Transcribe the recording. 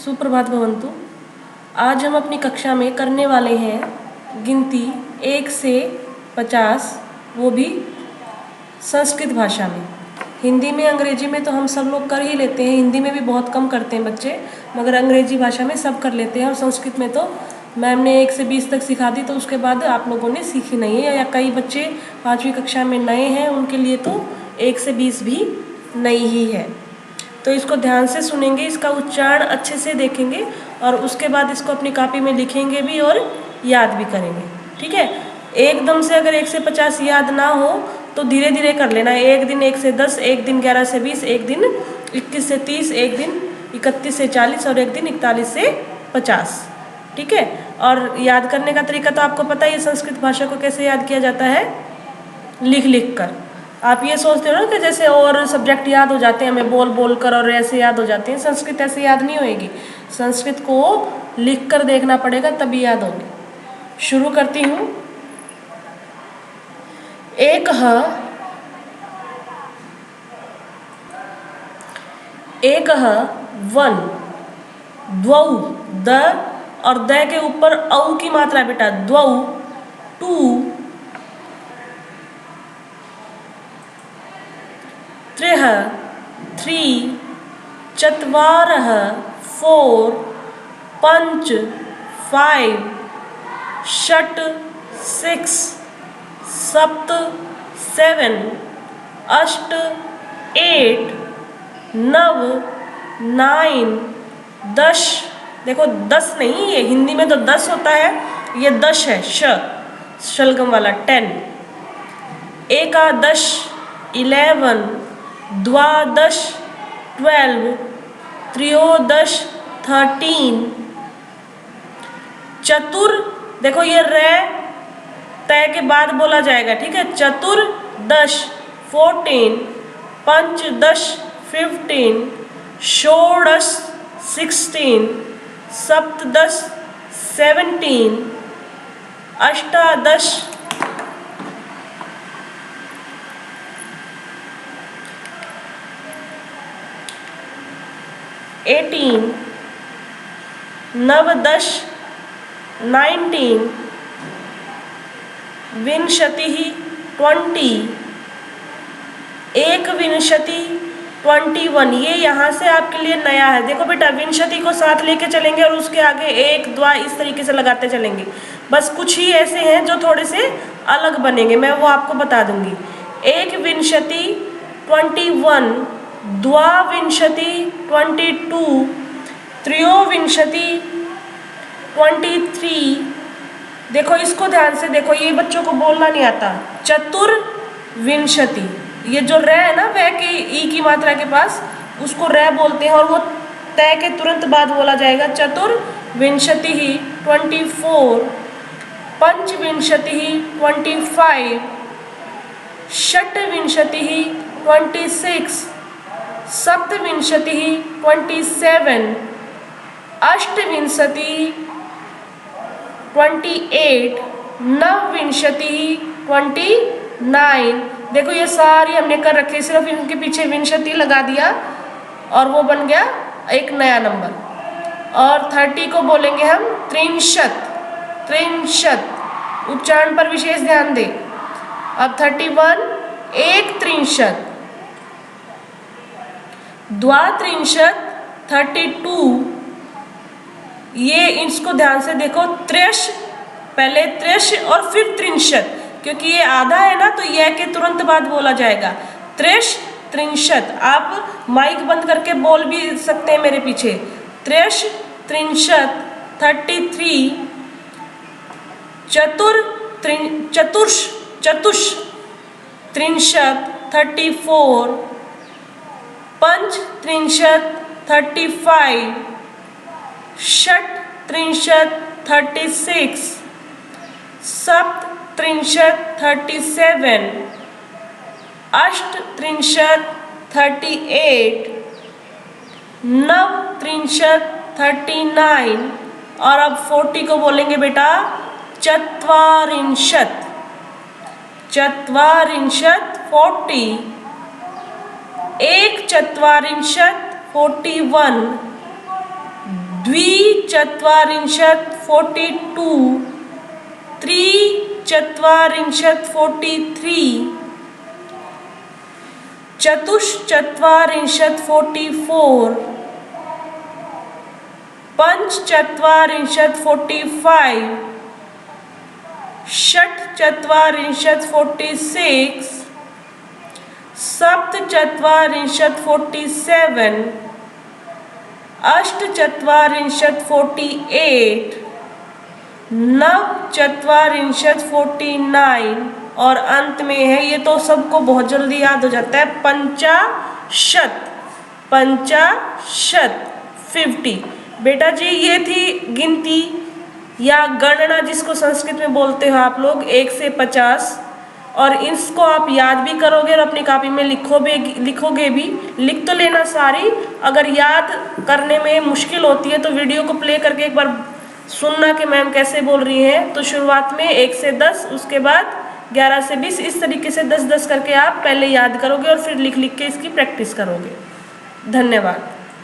सुप्रभात भवन्तु। आज हम अपनी कक्षा में करने वाले हैं गिनती 1 से 50, वो भी संस्कृत भाषा में। हिंदी में अंग्रेजी में तो हम सब लोग कर ही लेते हैं, हिंदी में भी बहुत कम करते हैं बच्चे, मगर अंग्रेजी भाषा में सब कर लेते हैं। और संस्कृत में तो मैम ने 1 से 20 तक सिखा दी, तो उसके बाद आप लोगों ने सीखी नहीं है, या कई बच्चे 5वीं कक्षा में नए हैं, उनके लिए तो 1 से 20 भी नई ही है। तो इसको ध्यान से सुनेंगे, इसका उच्चारण अच्छे से देखेंगे और उसके बाद इसको अपनी कॉपी में लिखेंगे भी और याद भी करेंगे, ठीक है। एकदम से अगर 1 से 50 याद ना हो तो धीरे धीरे कर लेना। एक दिन 1 से 10, एक दिन 11 से 20, एक दिन 21 से 30, एक दिन 31 से 40 और एक दिन 41 से 50, ठीक है। और याद करने का तरीका तो आपको पता ही है, संस्कृत भाषा को कैसे याद किया जाता है, लिख लिख कर। आप ये सोचते हो ना कि जैसे और सब्जेक्ट याद हो जाते हैं हमें बोल बोल कर और ऐसे याद हो जाते हैं, संस्कृत ऐसे याद नहीं होएगी। संस्कृत को लिख कर देखना पड़ेगा तभी याद होगी। शुरू करती हूँ। एकः, एकः वन, द्वौ द और द के ऊपर औ की मात्रा बेटा, द्वौ टू, त्रिः थ्री, चत्वारः फोर, पञ्च फाइव, षट् सिक्स, सप्त सेवन, अष्ट एट, नव नाइन, 10। देखो 10 नहीं, ये हिंदी में तो 10 होता है, ये 10 है, शलगम वाला 10। एकादश 11, द्वादश 12, त्रयोदश 13, चतुर, देखो ये रे तय के बाद बोला जाएगा, ठीक है। चतुर्दश 14, पंचदश 15, षोडश 16, सप्तदश 17, अष्टादश 18, नवदश 19, विंशतिः 20, एकविंशति 21। ये यहाँ से आपके लिए नया है। देखो बेटा, विंशति को साथ लेके चलेंगे और उसके आगे 1, 2 इस तरीके से लगाते चलेंगे। बस कुछ ही ऐसे हैं जो थोड़े से अलग बनेंगे, मैं वो आपको बता दूंगी। एकविंशति 21, द्वाविंशति 22, त्रयोविंशति 23। देखो इसको ध्यान से देखो, ये बच्चों को बोलना नहीं आता। चतुर्विंशति, ये जो रे है ना, वह के ई की मात्रा के पास, उसको रे बोलते हैं और वो तय के तुरंत बाद बोला जाएगा। चतुर्विंशति 24, पंचविंशति 25, षट्विंशति 26, सप्तविंशति 27, अष्टविंशति 28, नवविंशति 29। देखो ये सारी हमने कर रखी, सिर्फ इनके पीछे विंशति लगा दिया और वो बन गया एक नया नंबर। और 30 को बोलेंगे हम त्रिंशत, त्रिंशत, उच्चारण पर विशेष ध्यान दें। अब 31, एक त्रिंशत, द्वात्रिंशत 32। ये इसको ध्यान से देखो, त्रिश, पहले त्रिश और फिर त्रिंशत, क्योंकि ये आधा है ना, तो यह के तुरंत बाद बोला जाएगा त्रिश त्रिंशत। आप माइक बंद करके बोल भी सकते हैं मेरे पीछे। त्रिश त्रिंशत 33, चतुष त्रिंशत 34, पंच त्रिंशत 35, षट त्रिंशत 36, सप्त त्रिंशत 37, अष्ट त्रिंशत 38, नव त्रिंशत 39। और अब 40 को बोलेंगे बेटा चत्वारिंशत, चत्वारिंशत 40, एक चत्वारिंशत 41, द्विचत्वारिंशत् 42, त्रिचत्वारिंशत् 43, चतुश्चत्वारिंशत् 44, पंचचत्वारिंशत् 45, षट्चत्वारिंशत् 46, सप्तचत्वारिंशत् 47, अष्टचत्वारिंशत् 48, नवचत्वारिंशत् 49 और अंत में है, ये तो सबको बहुत जल्दी याद हो जाता है, पंचाशत। पंचाशत 50। बेटा जी ये थी गिनती या गणना जिसको संस्कृत में बोलते हो आप लोग 1 से 50, और इसको आप याद भी करोगे और अपनी कॉपी में लिखोगे भी। लिख तो लेना सारी, अगर याद करने में मुश्किल होती है तो वीडियो को प्ले करके एक बार सुनना कि मैम कैसे बोल रही हैं। तो शुरुआत में 1 से 10, उसके बाद 11 से 20, इस तरीके से 10-10 करके आप पहले याद करोगे और फिर लिख लिख के इसकी प्रैक्टिस करोगे। धन्यवाद।